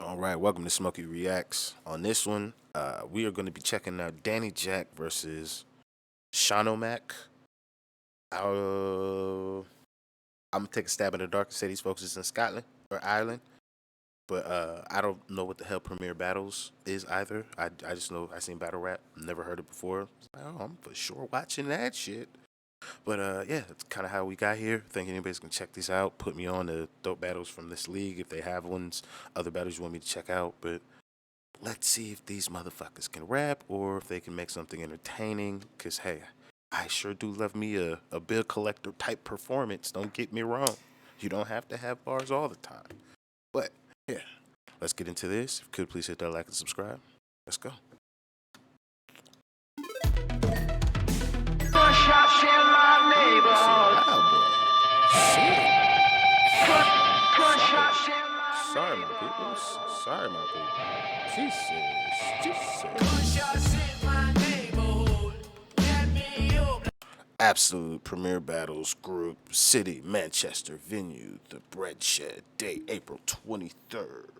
All right, welcome to Smokey Reacts. On this one, we are going to be checking out Danny Jack versus Shano Mac. I'm gonna take a stab in the dark and say these folks is in Scotland or Ireland, but I don't know what the hell Premier Battles is either. I just know I seen battle rap, never heard it before. Oh, I'm for sure watching that shit. But yeah, that's kind of how we got here. Think anybody's gonna check these out. Put me on the dope battles from this league if they have ones. Other battles you want me to check out, but let's see if these motherfuckers can rap or if they can make something entertaining. Cause hey, I sure do love me a bill collector type performance. Don't get me wrong. You don't have to have bars all the time. But yeah, let's get into this. If you could please hit that like and subscribe. Let's go. Gunshots in my neighborhood. Gunshots in my Sorry, my people. Sorry, my people. Jesus. Gunshots in my neighborhood. Get me up. Absolute Premier Battles Group, City, Manchester, venue, The Bread Shed, date April 23rd.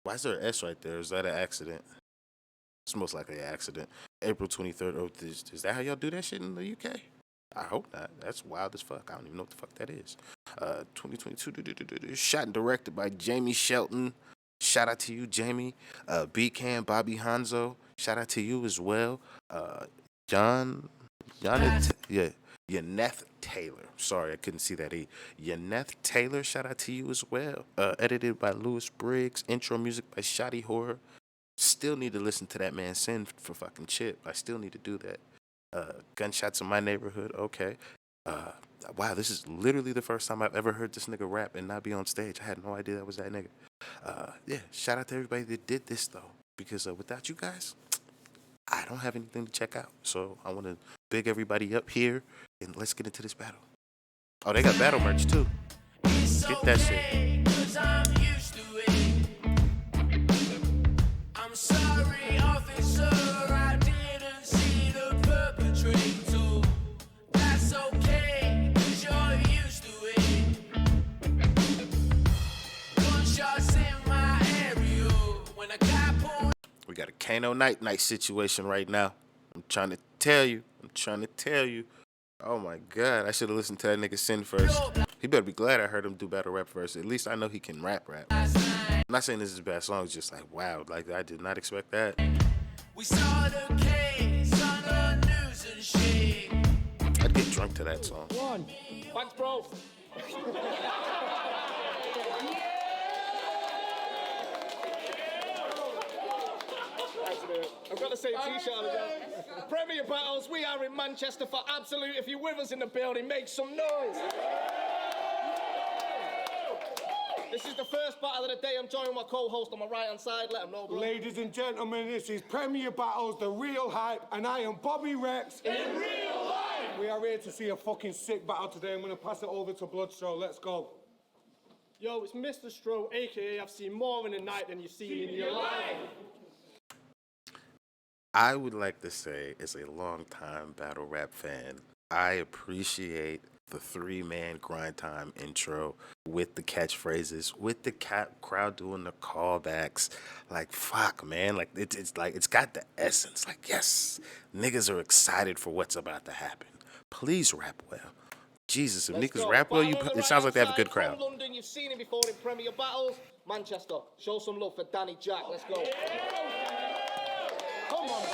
Why is there an S right there? Is that an accident? It's most likely an accident. April 23rd. Oh, is that how y'all do that shit in the UK? I hope not. That's wild as fuck. I don't even know what the fuck that is. 2022. Shot and directed by Jamie Shelton. Shout out to you, Jamie. B-Cam, Bobby Hanzo. Shout out to you as well. Yaneth Taylor. Sorry, I couldn't see that E. Yaneth Taylor, shout out to you as well. Edited by Lewis Briggs. Intro music by Shoddy Horror. Still need to listen to that man sing for fucking Chip. I still need to do that. Gunshots in my neighborhood. Okay. Wow, this is literally the first time I've ever heard this nigga rap and not be on stage. I had no idea that was that nigga. Yeah, shout out to everybody that did this though, because without you guys, I don't have anything to check out. So I want to big everybody up here and let's get into this battle. Oh, they got battle merch too. Get that shit. Cause I'm used to it. I'm sorry, officer. I didn't see the perpetrator. That's okay, cause you're used to it. Gunshots in my area. When I got pulled. We got a Kano Night situation right now. I'm trying to tell you. Oh my god, I should have listened to that nigga sing first. He better be glad I heard him do battle rap first. At least I know he can rap. I'm not saying this is a bad song, it's just like wow, like I did not expect that. We saw the case on the news and shit. I'd get drunk to that song. One. Thanks, bro. I've got the same t-shirt as well. Premier Battles, we are in Manchester for Absolute. If you're with us in the building, make some noise. This is the first battle of the day. I'm joining my co-host on my right-hand side. Let him know, bro. Ladies and gentlemen, this is Premier Battles, the real hype, and I am Bobby Rex. In real life. We are here to see a fucking sick battle today. I'm going to pass it over to Bloodstro. Let's go. Yo, it's Mr. Stro, a.k.a. I've seen more in a night than you've seen in your life. I would like to say, as a long-time battle rap fan, I appreciate the three-man grind time intro with the catchphrases, with the crowd doing the callbacks. Like, fuck, man. Like, it's like, it's got the essence. Like, yes, niggas are excited for what's about to happen. Please rap well. Jesus, if niggas rap well, it sounds like they have a good crowd. From London, you've seen him before in Premier Battles. Manchester, show some love for Danny Jack. Let's go. Come on, bro.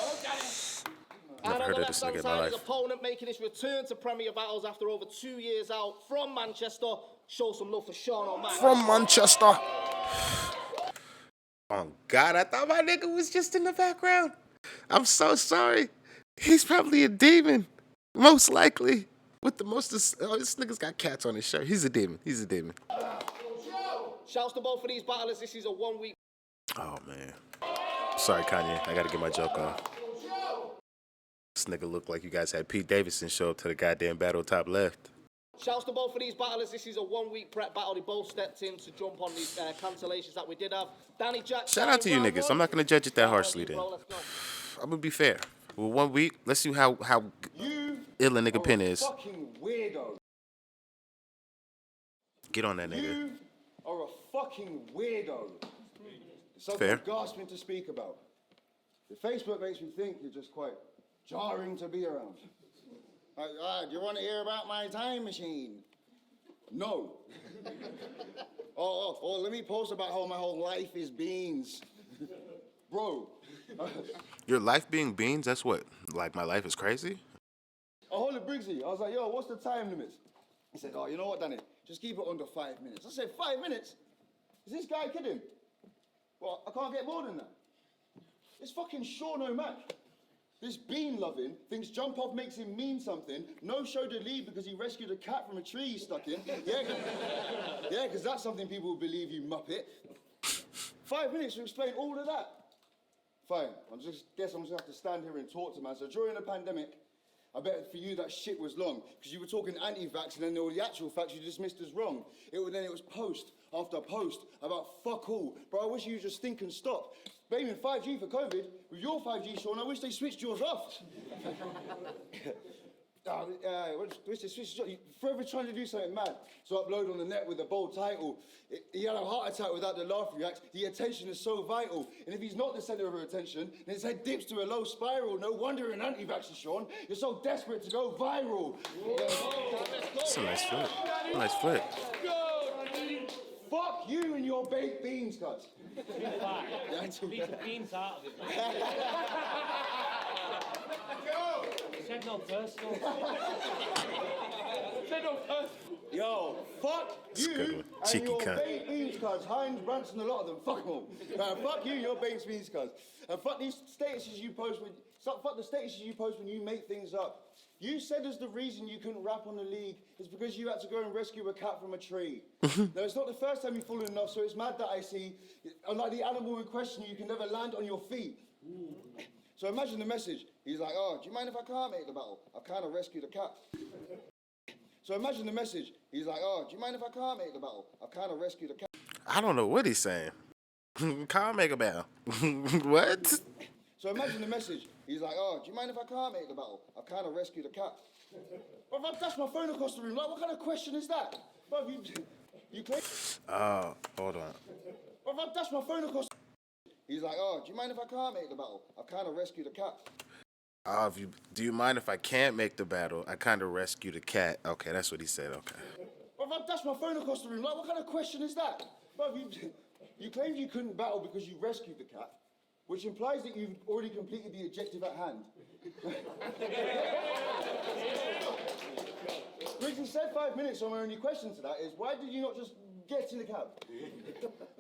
Never heard of this nigga in my life. His opponent making his return to Premier Battles after over 2 years out from Manchester. Show some love for Sean O'Mac. From Manchester. Oh, God, I thought my nigga was just in the background. I'm so sorry. He's probably a demon. Most likely. With the most... Oh, this nigga's got cats on his shirt. He's a demon. Shouts to both of these battlers. This is a 1 week. Oh, man. Sorry, Kanye. I got to get my joke off. This nigga looked like you guys had Pete Davidson show up to the goddamn battle top left. Shouts to both of these battlers. This is a 1 week prep battle. They both stepped in to jump on these cancellations that we did have. Danny Jack. Shout out to you niggas. I'm not going to judge it that harshly then. I'm going to be fair. Well, 1 week, let's see how ill a nigga pen is. Fucking weirdo. Get on that nigga. You are a fucking weirdo. Something Fair. gasping to speak about. The Facebook makes me think you're just quite jarring to be around. Do you want to hear about my time machine? No. Or let me post about how my whole life is beans. Bro. Your life being beans? That's what? Like my life is crazy? I hold it Briggsy. I was like, yo, what's the time limit? He said, oh, you know what, Danny? Just keep it under 5 minutes. I said, 5 minutes? Is this guy kidding? Well, I can't get more than that. It's fucking Sean O'Mac. This bean loving thinks jump off makes him mean something. No show to leave because he rescued a cat from a tree he's stuck in. Yeah, because that's something people will believe, you muppet. 5 minutes to explain all of that. Fine, I'm just gonna have to stand here and talk to man. So during the pandemic, I bet for you that shit was long because you were talking anti-vax and then all the actual facts you dismissed as wrong. Then it was post after post about fuck all. Bro, I wish you would just think and stop. Blaming 5G for COVID, with your 5G, Sean, I wish they switched yours off. Wish they switched yours off. You're forever trying to do something mad. So upload on the net with a bold title. He had a heart attack without the laugh reacts. The attention is so vital. And if he's not the centre of attention, then his head dips to a low spiral. No wonder you're an anti-vaxxer, Sean. You're so desperate to go viral. That's a nice flip. Nice flip. Fuck you and your baked beans, cuz. Beat the beans out of it, man. Said no personal. Said no personal. Yo, fuck That's a good you one. and Cheeky your cunt. baked beans, cuz. Heinz, Branson, a lot of them. Fuck them all. Fuck you and your baked beans, cuz. And fuck these statuses you post when... Fuck the statuses you post when you make things up. You said as the reason you couldn't rap on the league is because you had to go and rescue a cat from a tree. Now, it's not the first time you've fallen enough, so it's mad that I see, unlike the animal in question, you can never land on your feet. So imagine the message. He's like, oh, do you mind if I can't make the battle? I've kind of rescued a cat. So imagine the message. He's like, oh, do you mind if I can't make the battle? I've kind of rescued a cat. I don't know what he's saying. Can't make a bell. What? So imagine the message. He's like, oh, do you mind if I can't make the battle? I've kind of rescued a cat. Well, if I dash my phone across the room, like, what kind of question is that? Well, you claim... Hold on. Well, if I dash my phone across... He's like, oh, do you mind if I can't make the battle? I've kind of rescued a cat. Do you mind if I can't make the battle? I kind of rescued a cat. Okay, that's what he said. Okay. Well, if I dash my phone across the room, like, what kind of question is that? Well, you claimed you couldn't battle because you rescued the cat, which implies that you've already completed the objective at hand. Briggsy said 5 minutes, so my only question to that is, why did you not just get in the cab?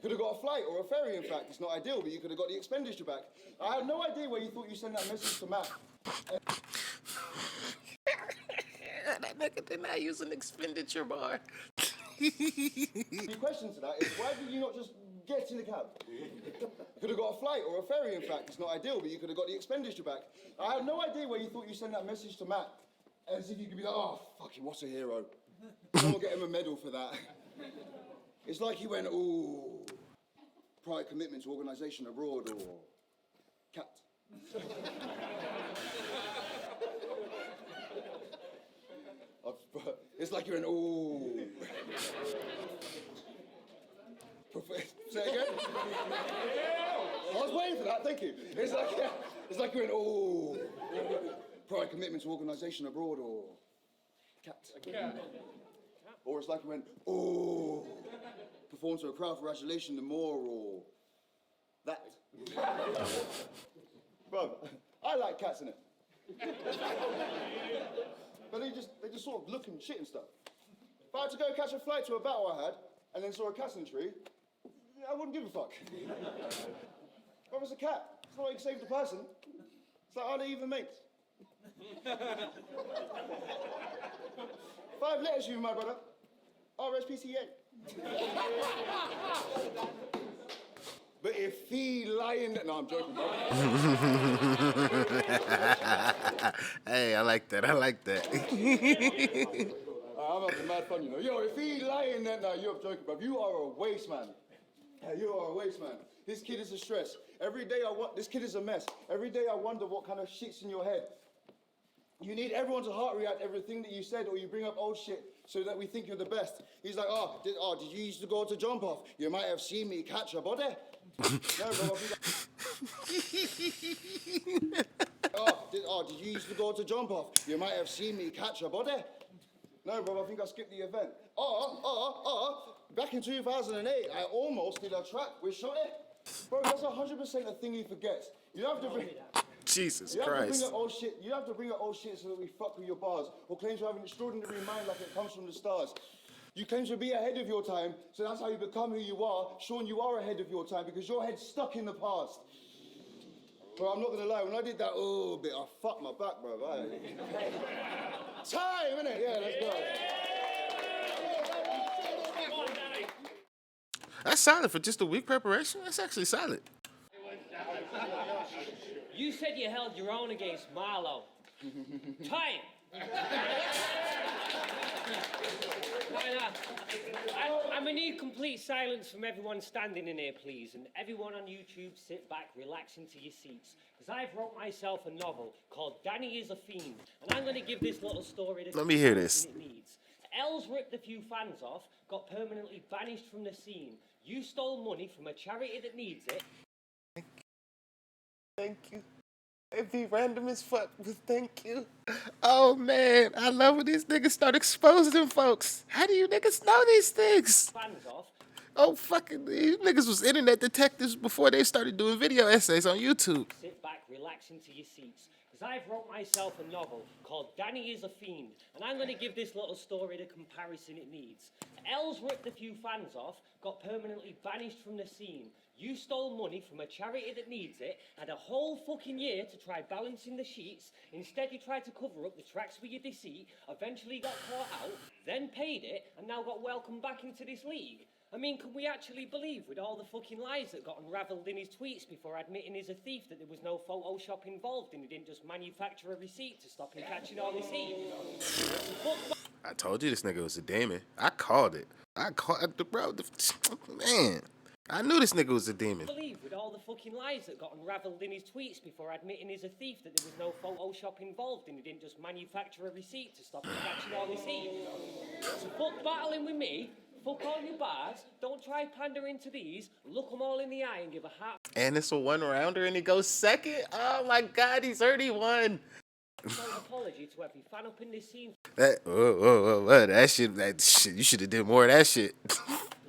Could have got a flight or a ferry, in fact. It's not ideal, but you could have got the expenditure back. I have no idea where you thought you sent that message to Matt. That nigga did not use an expenditure bar. The question to that is, why did you not just get in the cab? Could have got a flight or a ferry, in fact. It's not ideal, but you could have got the expenditure back. I have no idea where you thought you sent that message to Matt. As if you could be like, oh, fucking, what's a hero? Someone get him a medal for that. It's like he went, ooh, prior commitment to organisation abroad, or cat. It's like you're an ooh. Say it again. I was waiting for that. Thank you. It's like you're an ooh. Prior commitment to organisation abroad, or cat. Or it's like you went ooh. Perform to a crowd for adulation, the more, or that. Bro, I like cats in it. But they just sort of look and shit and stuff. If I had to go catch a flight to a battle I had, and then saw a cat in the tree, I wouldn't give a fuck. But it's a cat. It's not like you saved a person. It's like, are they even mates? 5 letters for you, my brother. RSPCA. But if he lying... No, I'm joking, bro. Hey, I like that. I like that. I'm having mad fun, you know. Yo, if he lying there... No, you're joking, bro. You are a waste man. You are a waste man. This kid is a stress. Every day this kid is a mess. Every day I wonder what kind of shit's in your head. You need everyone to heart react everything that you said, or you bring up old shit so that we think you're the best. He's like, did you used to go to jump off? You might have seen me catch a body. No, bro, did you used to go to jump off? You might have seen me catch a body. No, bro, I think I skipped the event. Back in 2008, I almost did a track with Shotty. Bro, that's 100% a thing he forgets. You don't have to bring... Jesus You have to bring Christ. up old shit. You have to bring up old shit so that we fuck with your bars, or claim to have an extraordinary mind like it comes from the stars. You claim to be ahead of your time, so that's how you become who you are. Sean, you are ahead of your time because your head's stuck in the past. Bro, I'm not gonna lie. When I did that bit, I fucked my back, bro. Time, innit? Yeah, let's go. That's solid for just a week preparation. That's actually solid. You said you held your own against Marlowe. Time. I'm gonna need complete silence from everyone standing in here, please, and everyone on YouTube, sit back, relax into your seats, because I've wrote myself a novel called Danny is a Fiend, and I'm gonna give this little story the Let me hear this. it needs. Els ripped a few fans off, got permanently banished from the scene. You stole money from a charity that needs it. Thank you. It'd be random as fuck, but thank you. Oh man, I love when these niggas start exposing them folks. How do you niggas know these things? Fans off. Oh fucking, these niggas was internet detectives before they started doing video essays on YouTube. Sit back, relax into your seats, because I've wrote myself a novel called Danny is a Fiend, and I'm going to give this little story the comparison it needs. Els ripped a few fans off, got permanently banished from the scene. You stole money from a charity that needs it, had a whole fucking year to try balancing the sheets. Instead, you tried to cover up the tracks with your deceit, eventually got caught out, then paid it, and now got welcomed back into this league. I mean, can we actually believe, with all the fucking lies that got unravelled in his tweets before admitting he's a thief, that there was no Photoshop involved and he didn't just manufacture a receipt to stop him catching all his heat? I told you this nigga was a demon. I called it. Bro, man. I knew this nigga was a demon. Believe, with all the fucking lies that got unravelled in his tweets before admitting he's a thief, that there was no Photoshop involved and he didn't just manufacture a receipt to stop him catching all his heat. So fuck battling with me. Fuck all your bars, don't try pandering to these, look them all in the eye and give a heart And it's a one-rounder and he goes second? Oh my god, he's already won. apology to every fan up in this scene That shit, you should have did more of that shit. for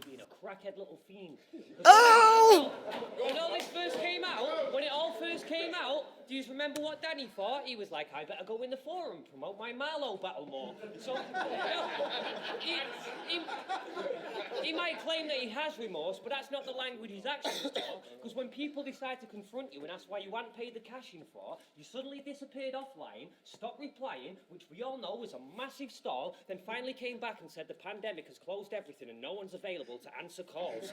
being a crackhead little fiend. Oh! When all this first came out, when it all first came out, do you remember what Danny thought? He was like, I better go in the forum, promote my Marlowe battle more. So, he might claim that he has remorse, but that's not the language his actions talk. Because when people decide to confront you and ask why you hadn't paid the cash in for, you suddenly disappeared offline, stopped replying, which we all know was a massive stall, then finally came back and said the pandemic has closed everything and no one's available to answer calls.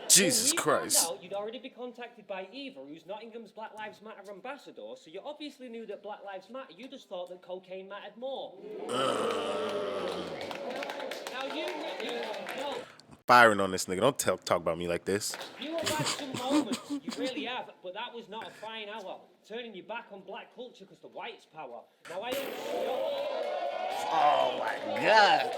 Jesus We Christ. found out you'd already been contacted by Eva, who's Nottingham's Black Lives Matter ambassador, so you obviously knew that Black Lives Matter. You just thought that cocaine mattered more. Now no, Firing on this nigga. Don't talk about me like this. you have had some moments, you really have, but that was not a fine hour. Turning your back on black culture because the white's power. Now I Oh my god.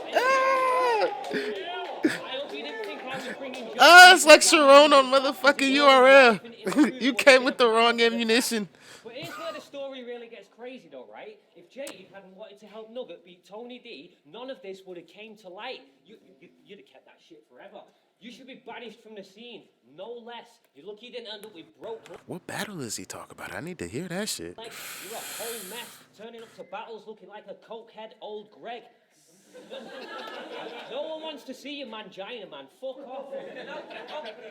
hope you didn't think I was bringing It's like Sharon on motherfucking URL. You came with the wrong ammunition. But here's where the story really gets crazy though, right? If Jade hadn't wanted to help Nugget beat Tony D, none of this would have came to light. You'd have kept that shit forever. You should be banished from the scene, no less. You're lucky you didn't end up with broke What battle is he talking about? I need to hear that shit. legs. You're a whole mess, turning up to battles looking like a cokehead old Greg. No one wants to see you, mangina, man. Fuck off.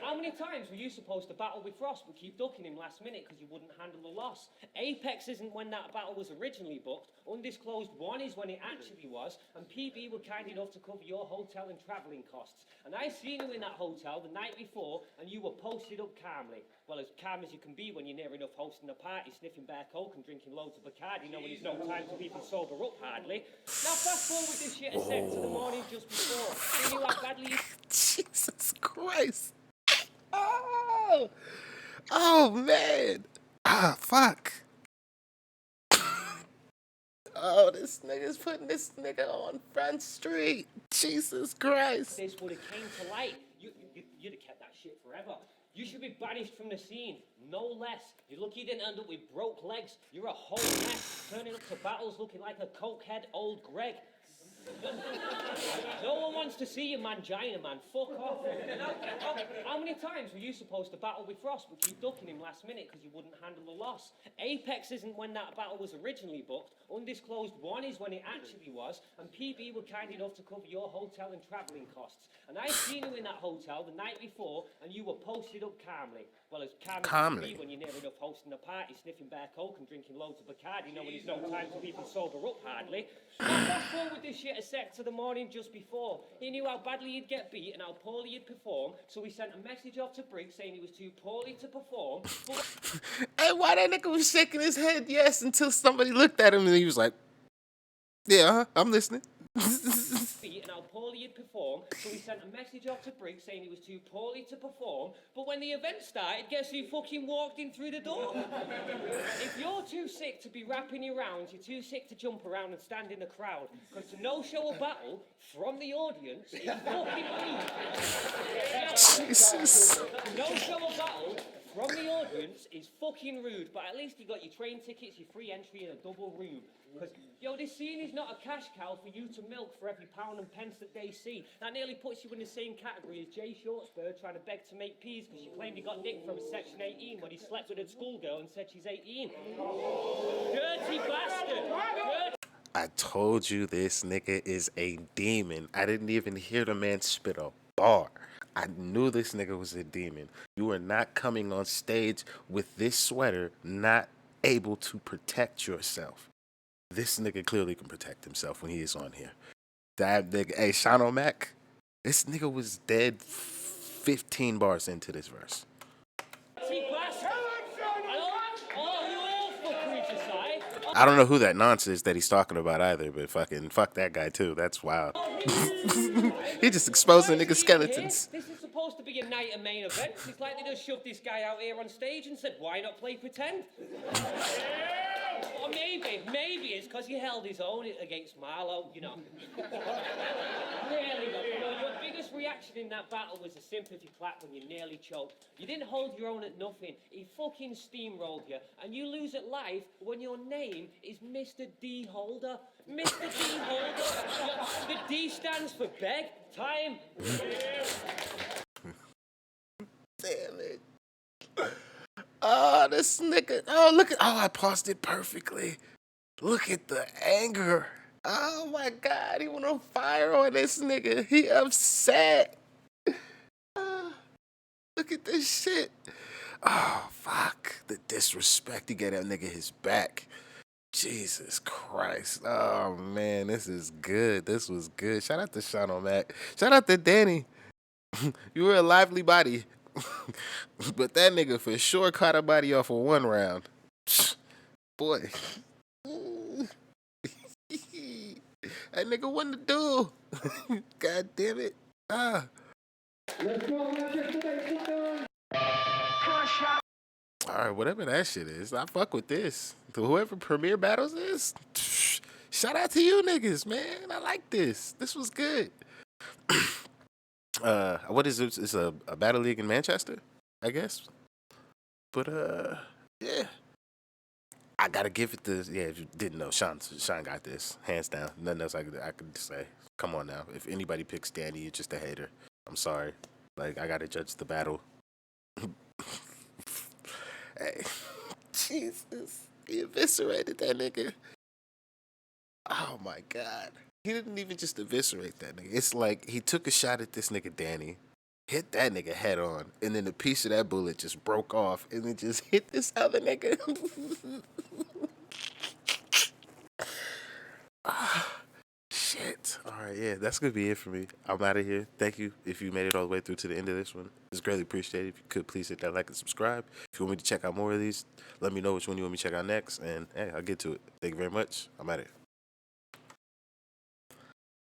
How many times were you supposed to battle with Frost but keep ducking him last minute because you wouldn't handle the loss? Apex isn't when that battle was originally booked. Undisclosed 1 is when it actually was. And PB were kind enough to cover your hotel and travelling costs. And I seen you in that hotel the night before and you were posted up calmly. Well, as calm as you can be when you're near enough hosting a party, sniffing bare coke and drinking loads of Bacardi, knowing there's no time to even sober up hardly. Now fast forward this shit a sec to the morning just before. You knew how badly you... Jesus Christ. Oh man. Fuck. Oh, this nigga's putting this nigga on Front Street. Jesus Christ. this would have came to light, you'd have kept that shit forever. You should be banished from the scene, no less. You're lucky you didn't end up with broke legs. You're a whole mess, turning up to battles looking like a cokehead old Greg. No one wants to see you, mangina, man. Fuck off. How many times were you supposed to battle with Frost, but you ducking him last minute because you wouldn't handle the loss? Apex isn't when that battle was originally booked. Undisclosed 1 is when it actually was, and PB were kind enough to cover your hotel and travelling costs. And I seen you in that hotel the night before, and you were posted up calmly. Well, as calm as you can be when you're near enough hosting a party, sniffing bare coke and drinking loads of Bacardi, knowing there's no time to even sober up hardly. Now, fast forward this shit a sec to the morning just before. He knew how badly he'd get beat and how poorly he'd perform, so he sent a message off to Briggs saying he was too poorly to perform. But Hey, why that nigga was shaking his head yes until somebody looked at him and he was like, yeah, I'm listening. beat and how poorly he'd perform, so he sent a message off to Briggs saying he was too poorly to perform. But when the event started, guess who fucking walked in through the door? If you're too sick to be rapping your rounds, you're too sick to jump around and stand in the crowd. Because to no-show a battle from the audience is fucking rude. Jesus. No-show a battle from the audience is fucking rude, but at least you got your train tickets, your free entry, and a double room. Because, yo, this scene is not a cash cow for you to milk for every pound and pence that they see. That nearly puts you in the same category as Jay Shortsbird trying to beg to make peas because she claimed he got nicked from Section 18 when he slept with a schoolgirl and said she's 18. Dirty bastard! Dirty. I told you this nigga is a demon. I didn't even hear the man spit a bar. I knew this nigga was a demon. You are not coming on stage with this sweater not able to protect yourself. This nigga clearly can protect himself when he is on here. That nigga, hey, Sean O'Mac, this nigga was dead 15 bars into this verse. Dirty bastard! Oh, you all fuckeries aside. I don't know who that nonce is that he's talking about either, but fucking fuck that guy too. That's wild. He just exposing nigga skeletons. This is supposed to be a night of main events. It's like they just shoved this guy out here on stage and said, why not play pretend? Or maybe it's because he held his own against Marlowe, you know. Really, though, you know, your biggest reaction in that battle was a sympathy clap when you nearly choked. You didn't hold your own at nothing. He fucking steamrolled you. And you lose at life when your name is Mr. D. Holder. Mr. D. Holder. The D stands for beg. Time. Damn it. Oh, this nigga. Oh, look at. Oh, I paused it perfectly. Look at the anger. Oh my God, he went on fire on this nigga. He upset. Look at this shit. Oh, fuck. The disrespect. He gave that nigga his back. Jesus Christ. Oh, man, this is good. This was good. Shout out to Sean O'Mac. Shout out to Danny. You were a lively body. But that nigga for sure caught a body off of one round. Boy. That nigga wasn't to do. God damn it. Ah. Alright, whatever that shit is, I fuck with this. To whoever Premier Battles is, shout out to you niggas, man. I like this. This was good. What is it? It's a battle league in Manchester, I guess. But yeah. I gotta give it this. Yeah, if you didn't know, Sean got this hands down. Nothing else I could say. Come on now. If anybody picks Danny, you're just a hater. I'm sorry. Like, I gotta judge the battle. Hey, Jesus, he eviscerated that nigga. Oh my God. He didn't even just eviscerate that nigga. It's like he took a shot at this nigga Danny, hit that nigga head on, and then a piece of that bullet just broke off and then just hit this other nigga. Shit. All right, yeah, that's going to be it for me. I'm out of here. Thank you if you made it all the way through to the end of this one. It's greatly appreciated. If you could, please hit that like and subscribe. If you want me to check out more of these, let me know which one you want me to check out next, and hey, I'll get to it. Thank you very much. I'm out of here.